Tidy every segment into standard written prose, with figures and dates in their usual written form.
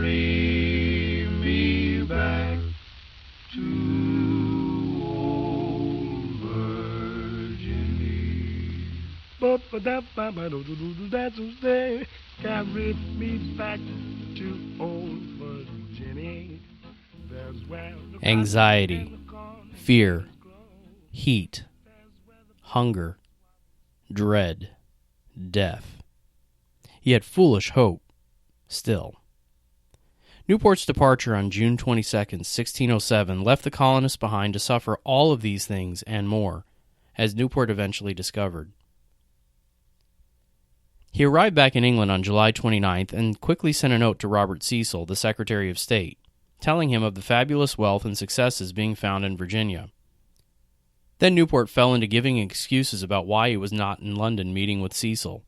carry me back to old Virginia. Carry me back to old Virginia. Anxiety, fear, heat, hunger, dread, death. Yet foolish hope, still. Newport's departure on June 22, 1607, left the colonists behind to suffer all of these things and more, as Newport eventually discovered. He arrived back in England on July 29th and quickly sent a note to Robert Cecil, the Secretary of State, telling him of the fabulous wealth and successes being found in Virginia. Then Newport fell into giving excuses about why he was not in London meeting with Cecil.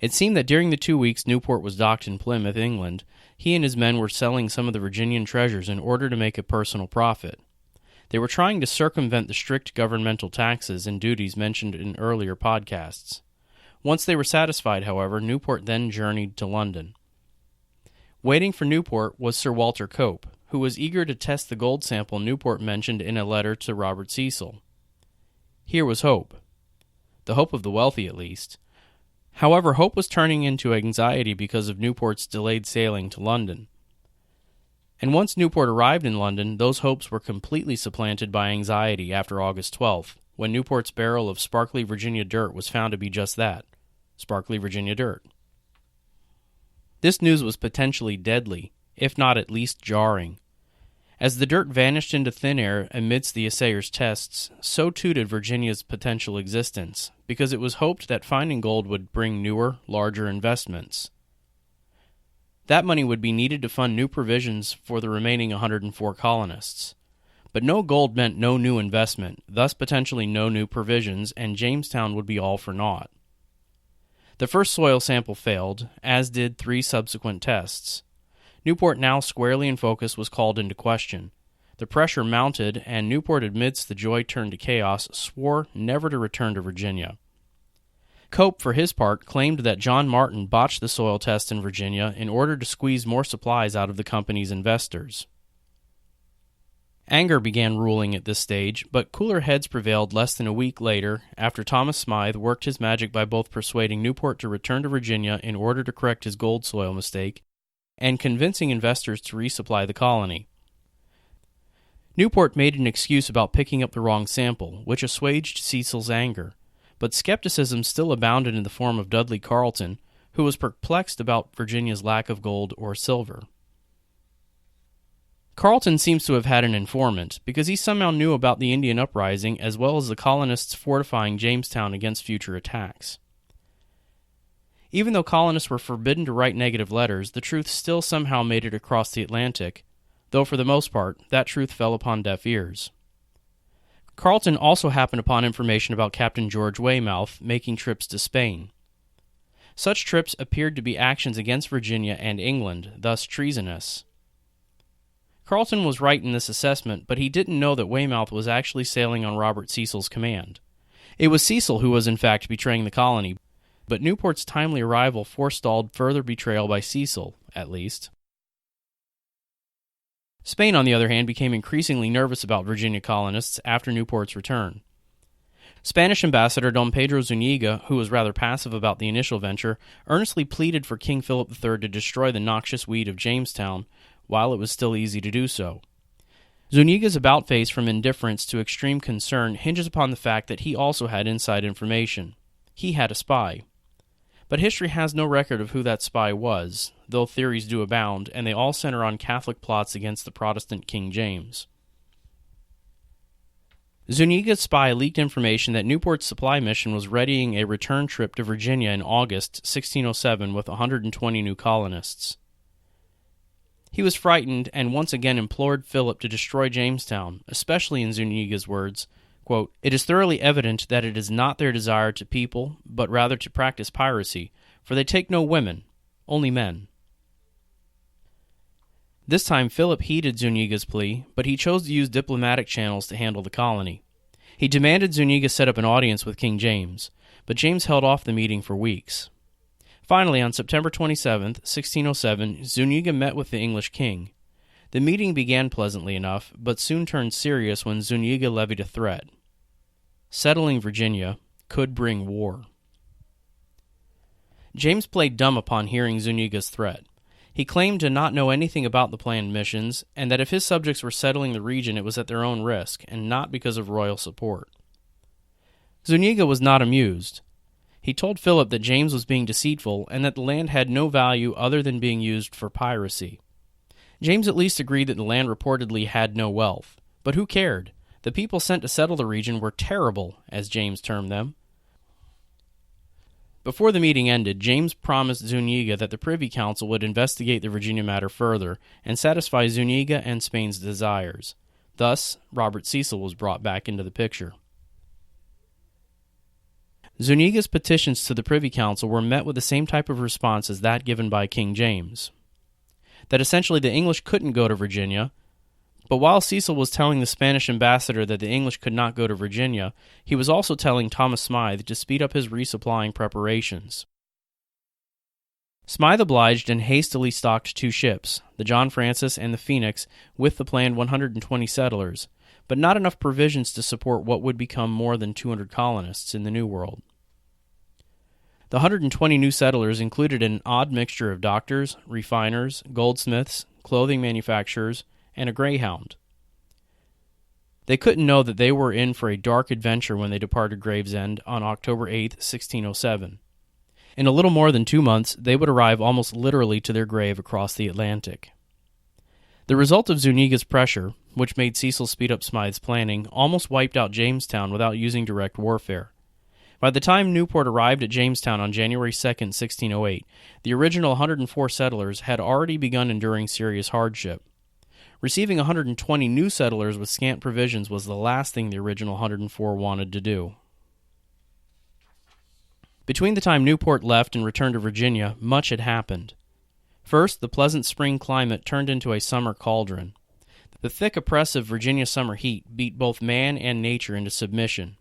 It seemed that during the 2 weeks Newport was docked in Plymouth, England, he and his men were selling some of the Virginian treasures in order to make a personal profit. They were trying to circumvent the strict governmental taxes and duties mentioned in earlier podcasts. Once they were satisfied, however, Newport then journeyed to London. Waiting for Newport was Sir Walter Cope, who was eager to test the gold sample Newport mentioned in a letter to Robert Cecil. Here was hope. The hope of the wealthy, at least. However, hope was turning into anxiety because of Newport's delayed sailing to London. And once Newport arrived in London, those hopes were completely supplanted by anxiety after August 12th, when Newport's barrel of sparkly Virginia dirt was found to be just that, sparkly Virginia dirt. This news was potentially deadly, if not at least jarring. As the dirt vanished into thin air amidst the assayers' tests, so too did Virginia's potential existence, because it was hoped that finding gold would bring newer, larger investments. That money would be needed to fund new provisions for the remaining 104 colonists. But no gold meant no new investment, thus potentially no new provisions, and Jamestown would be all for naught. The first soil sample failed, as did 3 subsequent tests. Newport, now squarely in focus, was called into question. The pressure mounted, and Newport, amidst the joy turned to chaos, swore never to return to Virginia. Cope, for his part, claimed that John Martin botched the soil test in Virginia in order to squeeze more supplies out of the company's investors. Anger began ruling at this stage, but cooler heads prevailed less than a week later, after Thomas Smythe worked his magic by both persuading Newport to return to Virginia in order to correct his gold soil mistake, and convincing investors to resupply the colony. Newport made an excuse about picking up the wrong sample, which assuaged Cecil's anger, but skepticism still abounded in the form of Dudley Carleton, who was perplexed about Virginia's lack of gold or silver. Carleton seems to have had an informant, because he somehow knew about the Indian uprising as well as the colonists fortifying Jamestown against future attacks. Even though colonists were forbidden to write negative letters, the truth still somehow made it across the Atlantic, though for the most part, that truth fell upon deaf ears. Carleton also happened upon information about Captain George Weymouth making trips to Spain. Such trips appeared to be actions against Virginia and England, thus treasonous. Carleton was right in this assessment, but he didn't know that Weymouth was actually sailing on Robert Cecil's command. It was Cecil who was in fact betraying the colony, but Newport's timely arrival forestalled further betrayal by Cecil, at least. Spain, on the other hand, became increasingly nervous about Virginia colonists after Newport's return. Spanish ambassador Don Pedro Zuniga, who was rather passive about the initial venture, earnestly pleaded for King Philip III to destroy the noxious weed of Jamestown, while it was still easy to do so. Zuniga's about-face from indifference to extreme concern hinges upon the fact that he also had inside information. He had a spy. But history has no record of who that spy was, though theories do abound, and they all center on Catholic plots against the Protestant King James. Zuniga's spy leaked information that Newport's supply mission was readying a return trip to Virginia in August 1607 with 120 new colonists. He was frightened and once again implored Philip to destroy Jamestown, especially in Zuniga's words, quote, "It is thoroughly evident that it is not their desire to people, but rather to practice piracy, for they take no women, only men." This time Philip heeded Zuniga's plea, but he chose to use diplomatic channels to handle the colony. He demanded Zuniga set up an audience with King James, but James held off the meeting for weeks. Finally, on September 27, 1607, Zuniga met with the English king. The meeting began pleasantly enough, but soon turned serious when Zuniga levied a threat. Settling Virginia could bring war. James played dumb upon hearing Zuniga's threat. He claimed to not know anything about the planned missions, and that if his subjects were settling the region it was at their own risk, and not because of royal support. Zuniga was not amused. He told Philip that James was being deceitful, and that the land had no value other than being used for piracy. James at least agreed that the land reportedly had no wealth. But who cared? The people sent to settle the region were terrible, as James termed them. Before the meeting ended, James promised Zuniga that the Privy Council would investigate the Virginia matter further and satisfy Zuniga and Spain's desires. Thus, Robert Cecil was brought back into the picture. Zuniga's petitions to the Privy Council were met with the same type of response as that given by King James. That essentially the English couldn't go to Virginia, but while Cecil was telling the Spanish ambassador that the English could not go to Virginia, he was also telling Thomas Smythe to speed up his resupplying preparations. Smythe obliged and hastily stocked 2 ships, the John Francis and the Phoenix, with the planned 120 settlers, but not enough provisions to support what would become more than 200 colonists in the New World. The 120 new settlers included an odd mixture of doctors, refiners, goldsmiths, clothing manufacturers, and a greyhound. They couldn't know that they were in for a dark adventure when they departed Gravesend on October 8, 1607. In a little more than 2 months, they would arrive almost literally to their grave across the Atlantic. The result of Zuniga's pressure, which made Cecil speed up Smythe's planning, almost wiped out Jamestown without using direct warfare. By the time Newport arrived at Jamestown on January 2, 1608, the original 104 settlers had already begun enduring serious hardship. Receiving 120 new settlers with scant provisions was the last thing the original 104 wanted to do. Between the time Newport left and returned to Virginia, much had happened. First, the pleasant spring climate turned into a summer cauldron. The thick, oppressive Virginia summer heat beat both man and nature into submission.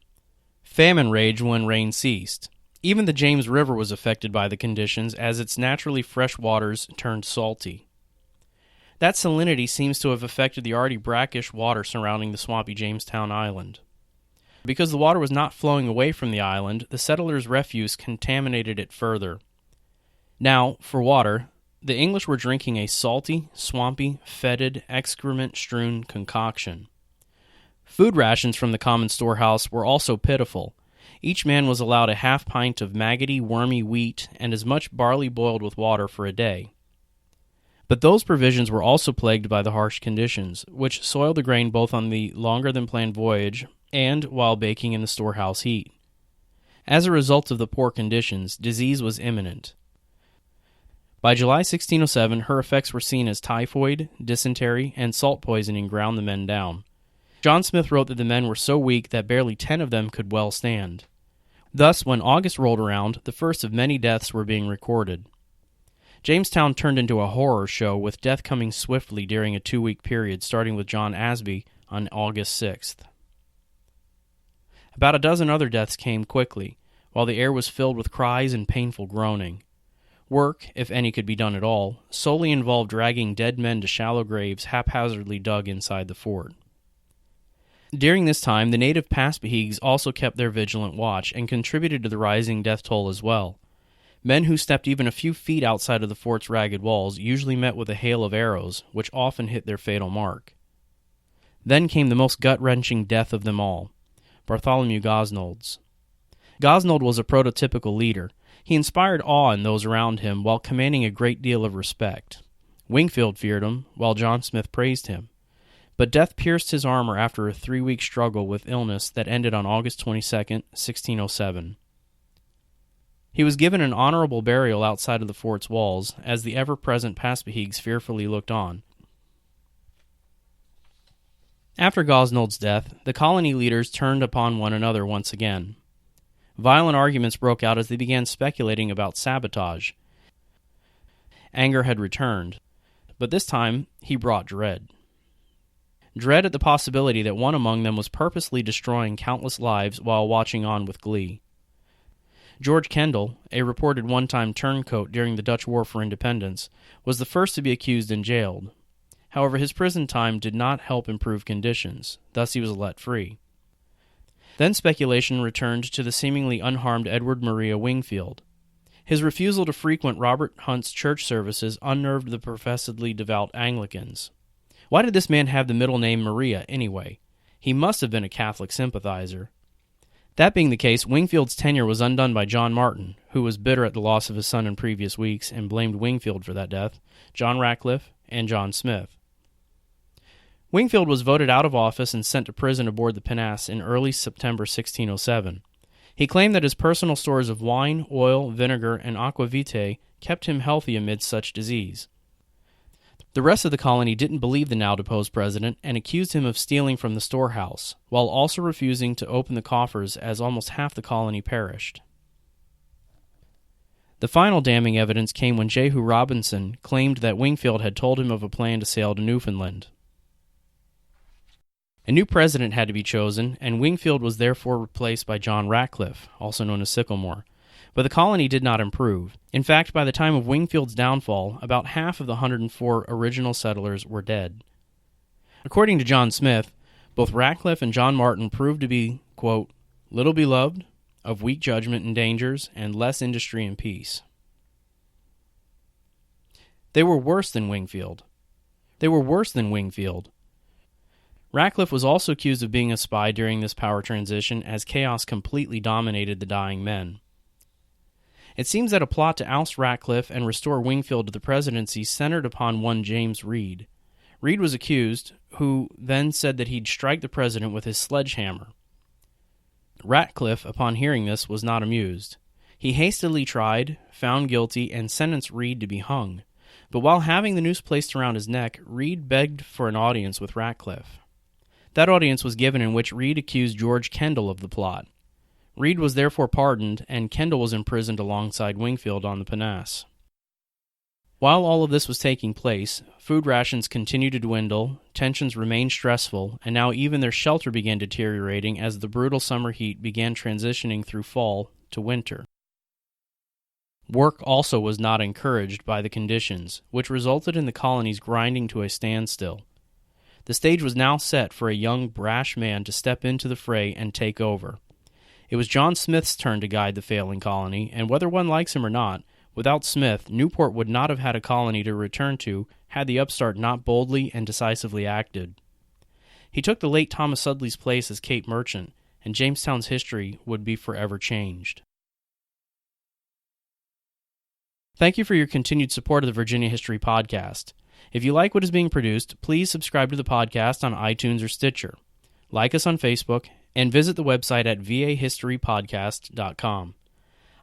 Famine raged when rain ceased. Even the James River was affected by the conditions as its naturally fresh waters turned salty. That salinity seems to have affected the already brackish water surrounding the swampy Jamestown island. Because the water was not flowing away from the island, the settlers' refuse contaminated it further. Now, for water, the English were drinking a salty, swampy, fetid, excrement-strewn concoction. Food rations from the common storehouse were also pitiful. Each man was allowed a half pint of maggoty, wormy wheat and as much barley boiled with water for a day. But those provisions were also plagued by the harsh conditions, which soiled the grain both on the longer-than-planned voyage and while baking in the storehouse heat. As a result of the poor conditions, disease was imminent. By July 1607, her effects were seen as typhoid, dysentery, and salt poisoning ground the men down. John Smith wrote that the men were so weak that barely 10 of them could well stand. Thus, when August rolled around, the first of many deaths were being recorded. Jamestown turned into a horror show, with death coming swiftly during a 2-week period, starting with John Asby on August 6th. About a dozen other deaths came quickly, while the air was filled with cries and painful groaning. Work, if any could be done at all, solely involved dragging dead men to shallow graves haphazardly dug inside the fort. During this time, the native Paspaheghs also kept their vigilant watch and contributed to the rising death toll as well. Men who stepped even a few feet outside of the fort's ragged walls usually met with a hail of arrows, which often hit their fatal mark. Then came the most gut-wrenching death of them all, Bartholomew Gosnold's. Gosnold was a prototypical leader. He inspired awe in those around him while commanding a great deal of respect. Wingfield feared him, while John Smith praised him. But death pierced his armor after a 3-week struggle with illness that ended on August 22, 1607. He was given an honorable burial outside of the fort's walls, as the ever-present Paspaheghs fearfully looked on. After Gosnold's death, the colony leaders turned upon one another once again. Violent arguments broke out as they began speculating about sabotage. Anger had returned, but this time he brought dread. Dread at the possibility that one among them was purposely destroying countless lives while watching on with glee. George Kendall, a reported one-time turncoat during the Dutch War for Independence, was the first to be accused and jailed. However, his prison time did not help improve conditions, thus he was let free. Then speculation returned to the seemingly unharmed Edward Maria Wingfield. His refusal to frequent Robert Hunt's church services unnerved the professedly devout Anglicans. Why did this man have the middle name Maria anyway? He must have been a Catholic sympathizer. That being the case, Wingfield's tenure was undone by John Martin, who was bitter at the loss of his son in previous weeks and blamed Wingfield for that death, John Ratcliffe, and John Smith. Wingfield was voted out of office and sent to prison aboard the pinnace in early September 1607. He claimed that his personal stores of wine, oil, vinegar, and aqua vitae kept him healthy amid such disease. The rest of the colony didn't believe the now deposed president and accused him of stealing from the storehouse, while also refusing to open the coffers as almost half the colony perished. The final damning evidence came when Jehu Robinson claimed that Wingfield had told him of a plan to sail to Newfoundland. A new president had to be chosen, and Wingfield was therefore replaced by John Ratcliffe, also known as Sycamore. But the colony did not improve. In fact, by the time of Wingfield's downfall, about half of the 104 original settlers were dead. According to John Smith, both Ratcliffe and John Martin proved to be, quote, little beloved, of weak judgment in dangers, and less industry in peace. They were worse than Wingfield. Ratcliffe was also accused of being a spy during this power transition, as chaos completely dominated the dying men. It seems that a plot to oust Ratcliffe and restore Wingfield to the presidency centered upon one James Reed. Reed was accused, who then said that he'd strike the president with his sledgehammer. Ratcliffe, upon hearing this, was not amused. He hastily tried, found guilty, and sentenced Reed to be hung. But while having the noose placed around his neck, Reed begged for an audience with Ratcliffe. That audience was given, in which Reed accused George Kendall of the plot. Reed was therefore pardoned, and Kendall was imprisoned alongside Wingfield on the pinnace. While all of this was taking place, food rations continued to dwindle, tensions remained stressful, and now even their shelter began deteriorating as the brutal summer heat began transitioning through fall to winter. Work also was not encouraged by the conditions, which resulted in the colonies grinding to a standstill. The stage was now set for a young, brash man to step into the fray and take over. It was John Smith's turn to guide the failing colony, and whether one likes him or not, without Smith, Newport would not have had a colony to return to had the upstart not boldly and decisively acted. He took the late Thomas Sudley's place as Cape Merchant, and Jamestown's history would be forever changed. Thank you for your continued support of the Virginia History Podcast. If you like what is being produced, please subscribe to the podcast on iTunes or Stitcher. Like us on Facebook, and visit the website at vahistorypodcast.com.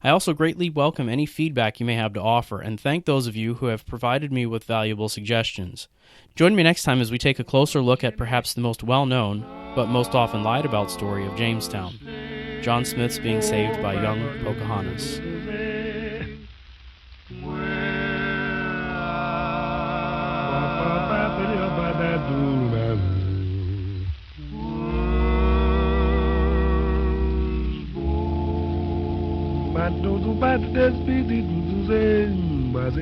I also greatly welcome any feedback you may have to offer, and thank those of you who have provided me with valuable suggestions. Join me next time as we take a closer look at perhaps the most well-known, but most often lied about story of Jamestown, John Smith's being saved by young Pocahontas. Mas todo bate despedido do Zé, mas